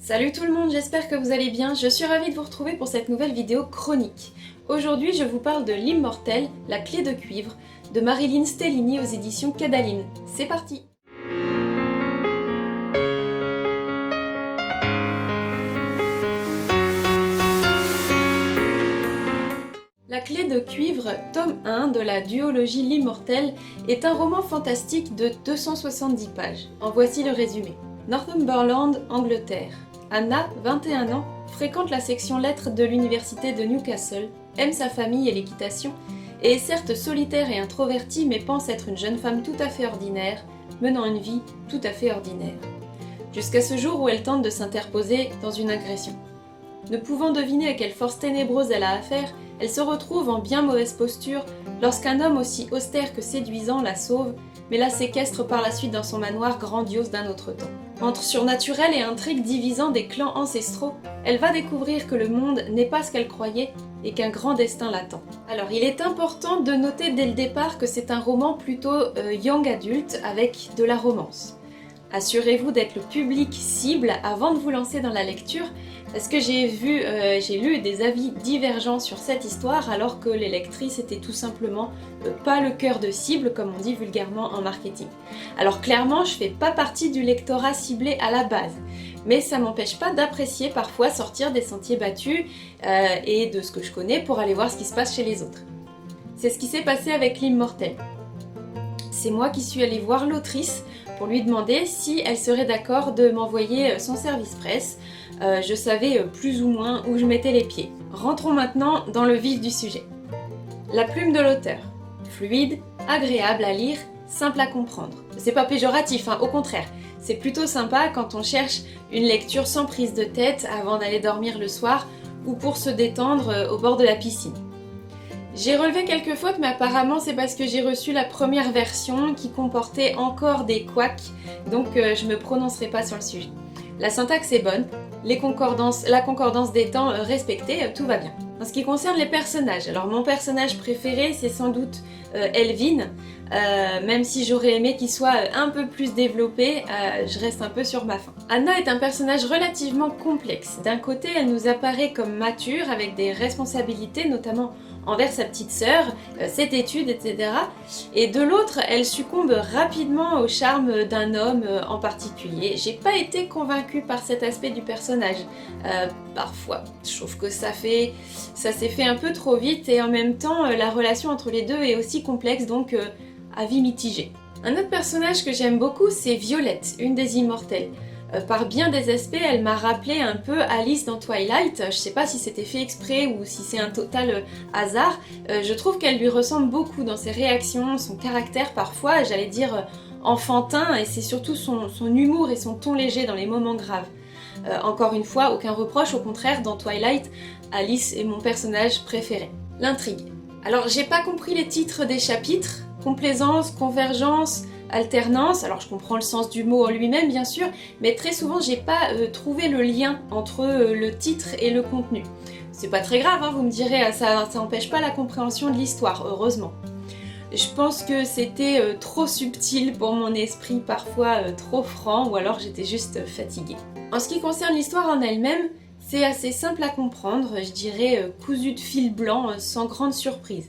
Salut tout le monde, j'espère que vous allez bien. Je suis ravie de vous retrouver pour cette nouvelle vidéo chronique. Aujourd'hui, je vous parle de L'Immortel, la clé de cuivre, de Marilyn Stellini aux éditions Cadaline. C'est parti! La clé de cuivre, tome 1 de la duologie L'Immortel, est un roman fantastique de 270 pages. En voici le résumé. Northumberland, Angleterre. Anna, 21 ans, fréquente la section lettres de l'université de Newcastle, aime sa famille et l'équitation, et est certes solitaire et introvertie mais pense être une jeune femme tout à fait ordinaire, menant une vie tout à fait ordinaire. Jusqu'à ce jour où elle tente de s'interposer dans une agression. Ne pouvant deviner à quelle force ténébreuse elle a affaire, elle se retrouve en bien mauvaise posture lorsqu'un homme aussi austère que séduisant la sauve, mais la séquestre par la suite dans son manoir grandiose d'un autre temps. Entre surnaturel et intrigues divisant des clans ancestraux, elle va découvrir que le monde n'est pas ce qu'elle croyait et qu'un grand destin l'attend. Alors il est important de noter dès le départ que c'est un roman plutôt young adulte avec de la romance. Assurez-vous d'être le public cible avant de vous lancer dans la lecture, parce que j'ai lu des avis divergents sur cette histoire alors que les lectrices étaient tout simplement pas le cœur de cible comme on dit vulgairement en marketing. Alors clairement je fais pas partie du lectorat ciblé à la base, mais ça m'empêche pas d'apprécier parfois sortir des sentiers battus et de ce que je connais pour aller voir ce qui se passe chez les autres. C'est ce qui s'est passé avec L'Immortel. C'est moi qui suis allée voir l'autrice pour lui demander si elle serait d'accord de m'envoyer son service presse. Je savais plus ou moins où je mettais les pieds. Rentrons maintenant dans le vif du sujet. La plume de l'auteur. Fluide, agréable à lire, simple à comprendre. C'est pas péjoratif, hein, au contraire. C'est plutôt sympa quand on cherche une lecture sans prise de tête avant d'aller dormir le soir ou pour se détendre au bord de la piscine. J'ai relevé quelques fautes, mais apparemment c'est parce que j'ai reçu la première version qui comportait encore des couacs, donc je me prononcerai pas sur le sujet. La syntaxe est bonne, la concordance des temps respectée, tout va bien. En ce qui concerne les personnages, alors mon personnage préféré c'est sans doute Elvin, même si j'aurais aimé qu'il soit un peu plus développé, je reste un peu sur ma faim. Anna est un personnage relativement complexe. D'un côté elle nous apparaît comme mature avec des responsabilités, notamment envers sa petite sœur, cette étude, etc. Et de l'autre, elle succombe rapidement au charme d'un homme en particulier. J'ai pas été convaincue par cet aspect du personnage, parfois. Je trouve que ça s'est fait un peu trop vite et en même temps, la relation entre les deux est aussi complexe, donc avis mitigé. Un autre personnage que j'aime beaucoup, c'est Violette, une des immortelles. Par bien des aspects, elle m'a rappelé un peu Alice dans Twilight. Je sais pas si c'était fait exprès ou si c'est un total hasard. Je trouve qu'elle lui ressemble beaucoup dans ses réactions, son caractère parfois, j'allais dire enfantin, et c'est surtout son humour et son ton léger dans les moments graves. Encore une fois, aucun reproche, au contraire, dans Twilight, Alice est mon personnage préféré. L'intrigue. Alors j'ai pas compris les titres des chapitres, complaisance, convergence, alternance, alors je comprends le sens du mot en lui-même bien sûr, mais très souvent j'ai pas trouvé le lien entre le titre et le contenu. C'est pas très grave, hein, vous me direz, ça empêche pas la compréhension de l'histoire, heureusement. Je pense que c'était trop subtil pour mon esprit, parfois trop franc, ou alors j'étais juste fatiguée. En ce qui concerne l'histoire en elle-même, c'est assez simple à comprendre, je dirais cousu de fil blanc, sans grande surprise.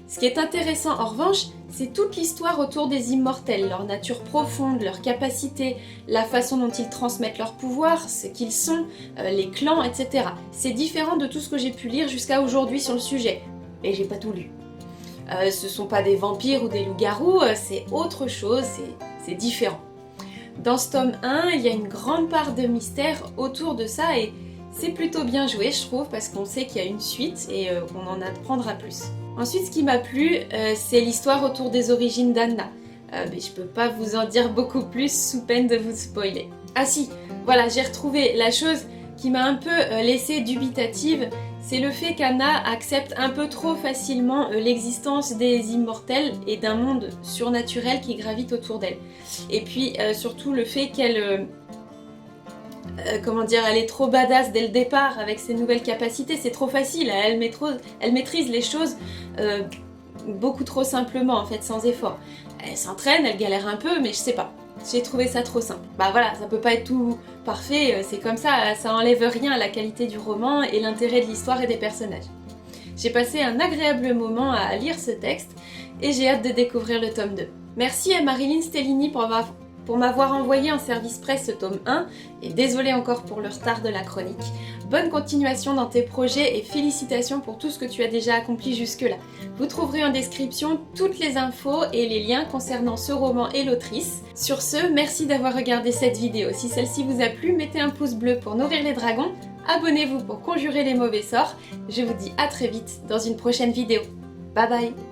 Ce qui est intéressant en revanche, c'est toute l'histoire autour des immortels, leur nature profonde, leurs capacités, la façon dont ils transmettent leur pouvoir, ce qu'ils sont, les clans, etc. C'est différent de tout ce que j'ai pu lire jusqu'à aujourd'hui sur le sujet, mais j'ai pas tout lu. Ce sont pas des vampires ou des loups-garous, c'est autre chose, c'est différent. Dans ce tome 1, il y a une grande part de mystère autour de ça et c'est plutôt bien joué je trouve parce qu'on sait qu'il y a une suite et on en apprendra plus. Ensuite, ce qui m'a plu, c'est l'histoire autour des origines d'Anna. Mais je peux pas vous en dire beaucoup plus sous peine de vous spoiler. Ah si, voilà, j'ai retrouvé la chose qui m'a un peu laissée dubitative, c'est le fait qu'Anna accepte un peu trop facilement l'existence des immortels et d'un monde surnaturel qui gravite autour d'elle. Et puis surtout le fait qu'elle... elle est trop badass dès le départ avec ses nouvelles capacités, c'est trop facile, elle maîtrise les choses beaucoup trop simplement en fait, sans effort. Elle s'entraîne, elle galère un peu, mais je sais pas. J'ai trouvé ça trop simple. Bah voilà, ça peut pas être tout parfait, c'est comme ça enlève rien à la qualité du roman et l'intérêt de l'histoire et des personnages. J'ai passé un agréable moment à lire ce texte et j'ai hâte de découvrir le tome 2. Merci à Marilyn Stellini pour m'avoir envoyé en service presse ce tome 1 et désolée encore pour le retard de la chronique. Bonne continuation dans tes projets et félicitations pour tout ce que tu as déjà accompli jusque-là. Vous trouverez en description toutes les infos et les liens concernant ce roman et l'autrice. Sur ce, merci d'avoir regardé cette vidéo. Si celle-ci vous a plu, mettez un pouce bleu pour nourrir les dragons, abonnez-vous pour conjurer les mauvais sorts. Je vous dis à très vite dans une prochaine vidéo. Bye bye!